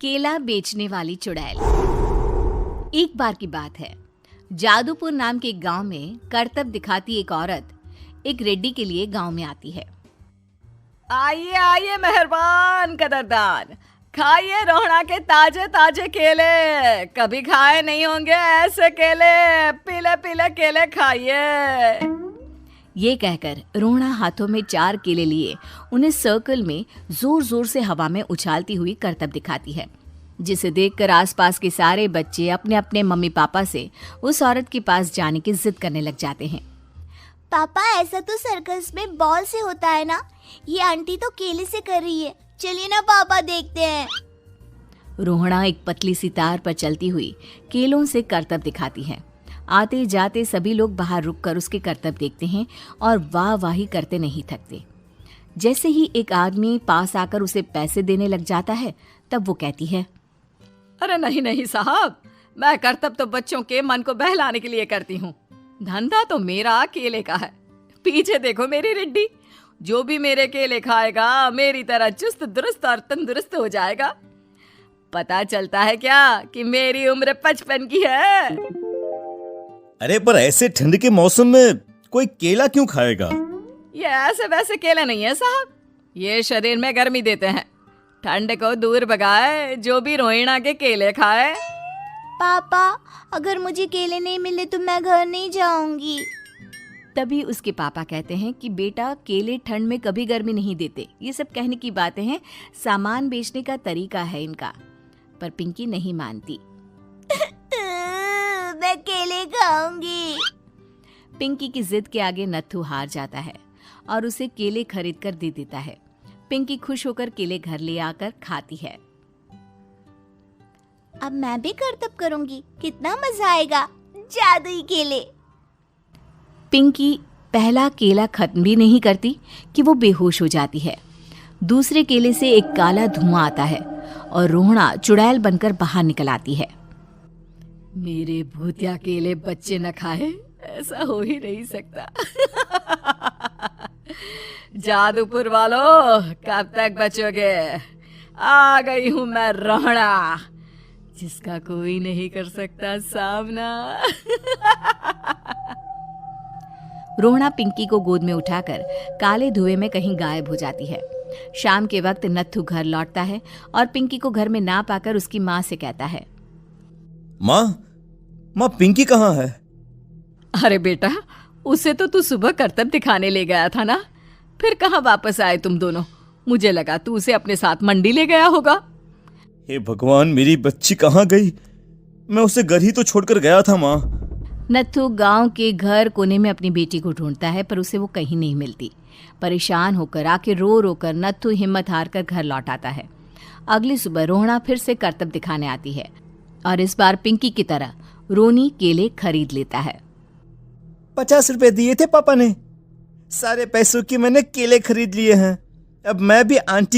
केला बेचने वाली चुड़ैल। एक बार की बात है, जादूपुर नाम के एक गांव में करतब दिखाती एक औरत एक रेड्डी के लिए गांव में आती है। आइए आइए मेहरबान कदरदान, खाइए रोहड़ा के ताजे ताजे केले। कभी खाए नहीं होंगे ऐसे केले, पीले पीले केले खाइए। ये कहकर रोहड़ा हाथों में 4 केले लिए उन्हें सर्कल में जोर जोर से हवा में उछालती हुई करतब दिखाती है, जिसे देखकर आसपास के सारे बच्चे अपने अपने मम्मी पापा से उस औरत के पास जाने की जिद करने लग जाते हैं। पापा, ऐसा तो सर्कस में बॉल से होता है ना, ये आंटी तो केले से कर रही है। चलिए ना पापा, देखते हैं। रोहड़ा एक पतली सी तार पर चलती हुई केलों से करतब दिखाती है। आते जाते सभी लोग बाहर रुककर उसके करतब देखते हैं और वाह वाही करते नहीं थकते। जैसे ही एक आदमी पास आकर उसे पैसे देने लग जाता है, तब वो कहती है, अरे नहीं नहीं साहब, मैं करतब तो बच्चों के मन को बहलाने के लिए करती हूँ। धंधा तो मेरा केले का है। पीछे देखो मेरी रिड्डी, जो भी मेरे केले खाएगा मेरी तरह चुस्त दुरुस्त और तंदुरुस्त हो जाएगा। पता चलता है क्या कि मेरी उम्र 55 की है। अरे पर ऐसे ठंड के मौसम में कोई केला क्यों खाएगा? ये ऐसे वैसे केले नहीं है साहब, ये शरीर में गर्मी देते हैं। ठंड को दूर भगाए जो भी रोहिणा के केले खाए। पापा, अगर मुझे केले नहीं मिले तो मैं घर नहीं जाऊंगी। तभी उसके पापा कहते हैं कि बेटा, केले ठंड में कभी गर्मी नहीं देते। ये सब कहने की बातें हैं, सामान बेचने का तरीका है इनका। पर पिंकी नहीं मानती। मैं केले खाऊंगी। पिंकी की जिद के आगे नत्थू हार जाता है और उसे केले खरीद कर दे देता है। पिंकी खुश होकर केले घर ले आकर खाती है। अब मैं भी करतब करूंगी, कितना मजा आएगा। जादुई केले। पिंकी पहला केला खत्म भी नहीं करती कि वो बेहोश हो जाती है। दूसरे केले से एक काला धुआं आता है और रोहड़ा चुड़ैल बनकर बाहर निकल आती है। मेरे भूतिया केले बच्चे न खाए, ऐसा हो ही नहीं सकता। जादूपुर वालों, कब तक बचोगे? आ गई हूं मैं रोहड़ा, जिसका कोई नहीं कर सकता सामना। रोहड़ा पिंकी को गोद में उठाकर काले धुएं में कहीं गायब हो जाती है। शाम के वक्त नत्थू घर लौटता है और पिंकी को घर में ना पाकर उसकी माँ से कहता है, माँ पिंकी कहाँ है? अरे बेटा, उसे तो तू सुबह करतब दिखाने ले गया था ना, फिर कहाँ वापस आए तुम दोनों? मुझे लगा तू उसे अपने साथ मंडी ले गया होगा। हे भगवान, मेरी बच्ची कहाँ गई? मैं उसे घर ही तो छोड़कर गया था माँ। नत्थू गांव के घर कोने में अपनी बेटी को ढूंढता है, पर उसे वो कहीं नहीं मिलती। परेशान होकर आके रो रो कर नत्थू हिम्मत हार कर घर लौट आता है। अगली सुबह रोहड़ा फिर से करतब दिखाने आती है और इस बार पिंकी की तरह रोनी केले खरीद लेता है। 50 रुपए दिए थे पापा ने, सारे पैसों की मैंने केले खरीद लिए हैं। अब मैं भी आंटी